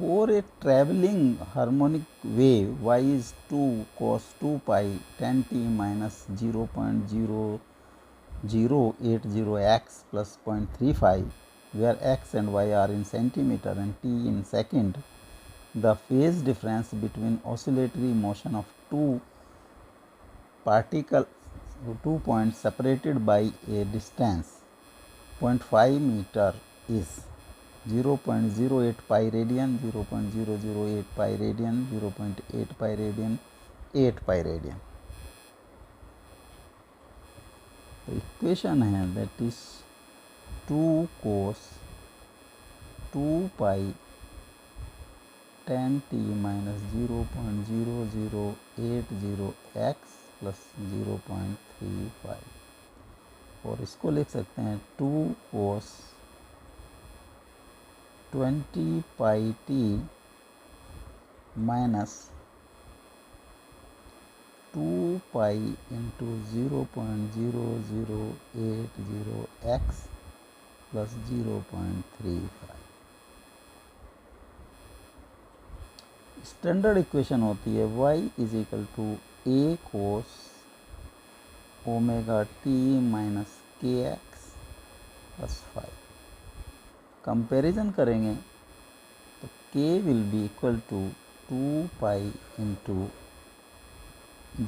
For a traveling harmonic wave, y is 2 cos 2 pi tan t minus 0.0080x plus 0.35, where x and y are in centimeter and t in second. The phase difference between oscillatory motion of two points separated by a distance 0.5 meter is 0.08 pi radian, 0.008 pi radian, 0.8 pi radian, 8 pi radian. तो equation है that is 2 cos 2 pi tan t minus 0.0080x plus 0.35, और इसको लिख सकते हैं 2 cos 20 pi t minus 2 pi into 0.0080x plus 0.35. Standard equation होती है y is equal to a cos omega t minus k x plus 5. Comparison करेंगे तो k will be equal to 2 pi into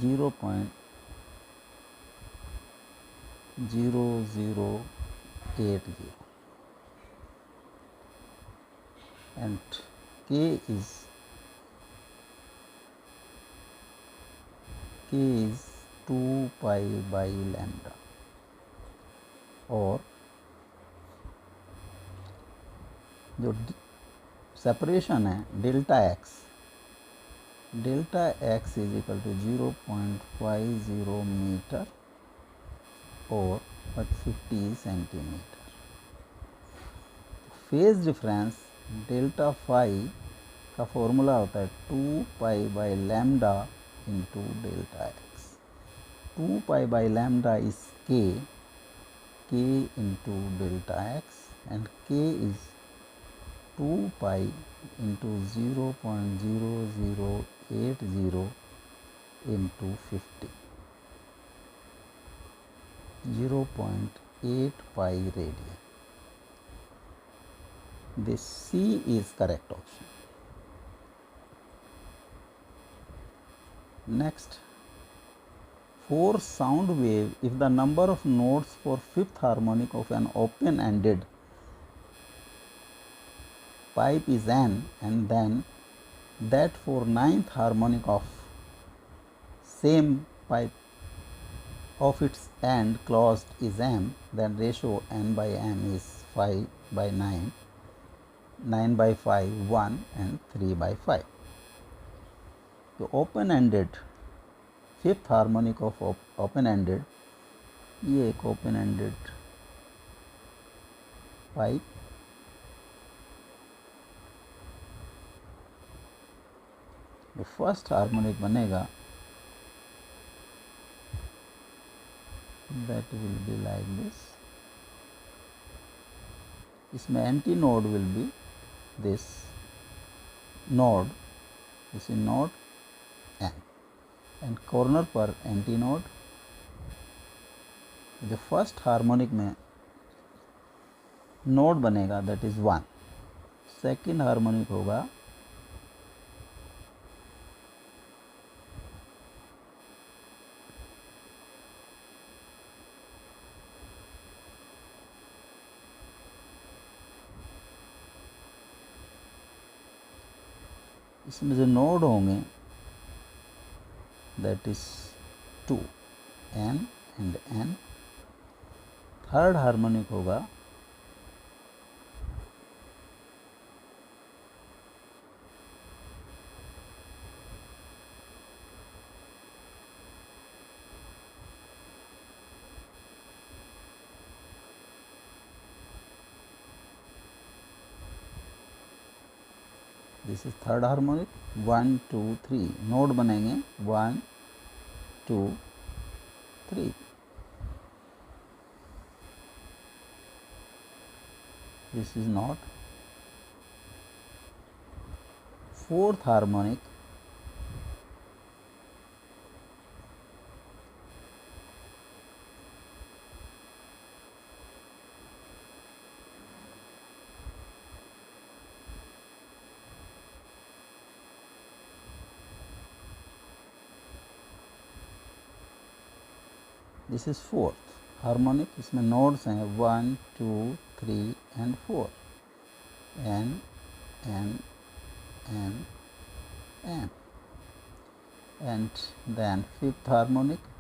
0.0080 and k is 2 pi by lambda, और जो separation है delta x is equal to 0.50 metre और 50 centimetre. Phase difference delta phi का formula होता है 2 pi by lambda into delta x. 2 pi by lambda is k into delta x and k is 2 pi into 0.0080 into 50, 0.8 pi radian. This C is correct option. Next, for sound wave, if the number of notes for fifth harmonic of an open-ended pipe is n, and then that for ninth harmonic of same pipe of its end closed is m, then ratio n by m is 5 by 9, 9 by 5, 1 and 3 by 5. तो open ended fifth harmonic of open ended, ये एक open ended pipe, जो first harmonic बनेगा that will be like this. इसमें antinode will be this node, this is node N, and corner पर antinode. जो first harmonic में node बनेगा that is 1. Second harmonic होगा इसमें जो नोड होंगे that is 2, n and n. Third harmonic होगा this is third harmonic. 1 2 3 node बनेंगे 1 2 3. This is not fourth harmonic this is fourth harmonic, इसमें नोड्स हैं 1 2 3 and 4 N N N N and then fifth harmonic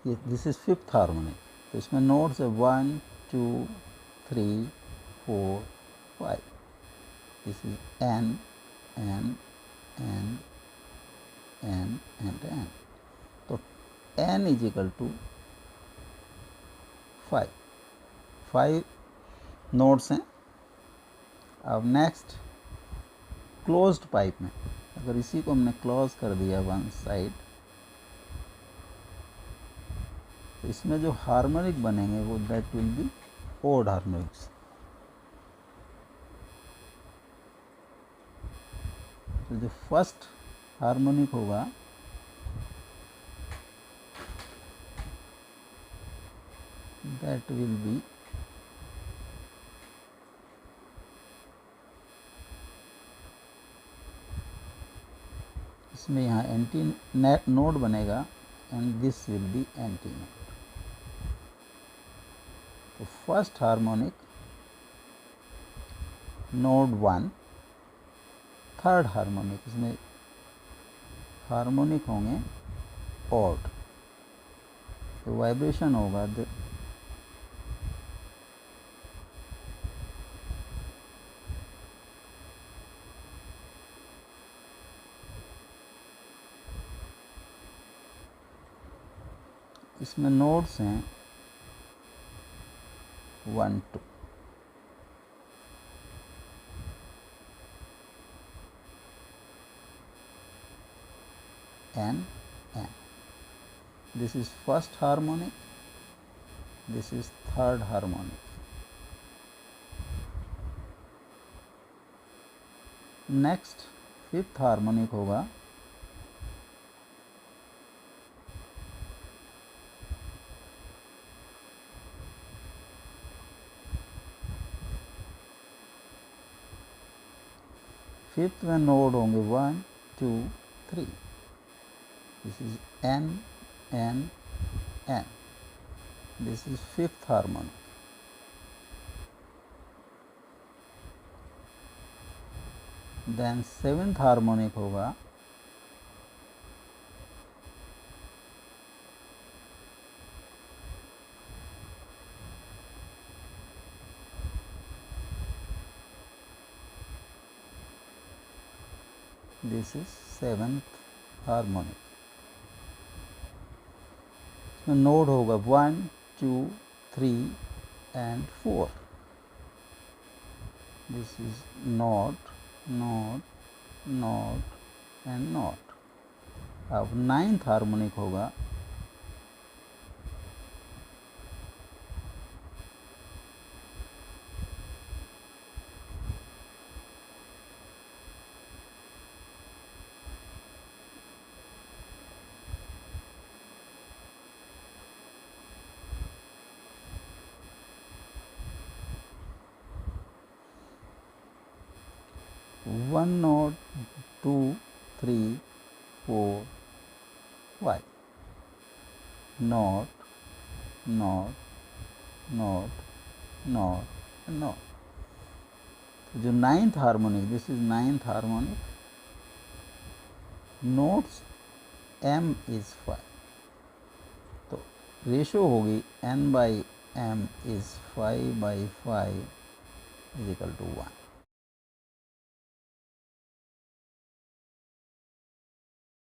this is fifth harmonic, तो इसमें notes है 1 2 3 4 5, this is N N N N and N, तो N is equal to 5, 5 notes हैं। अब next closed pipe में अगर इसी को हमने क्लोज कर दिया वन साइड, तो इसमें जो हार्मोनिक बनेंगे वो that will be odd harmonics. तो जो फर्स्ट हार्मोनिक होगा दैट विल बी इसमें यहाँ एंटी नोड बनेगा and this will be antinode. तो first harmonic node 1, third harmonic, इसमें हार्मोनिक होंगे ऑड, तो वाइब्रेशन होगा इसमें नोड्स हैं 1 2, N N, this is first harmonic, this is third harmonic. Next fifth harmonic होगा फिफ्थ में नोड होंगे 1 2 3, this is N N N, this is fifth harmonic. Then seventh harmonic होगा this is seventh harmonic, इसमें node होगा 1 2 3 and 4, this is node node node and node. अब ninth harmonic होगा one node 2 3 4 5, node node node node node. तो जो ninth harmonic, this is ninth harmonic, nodes M is 5, तो ratio होगी n by M is 5 by 5 is equal to 1।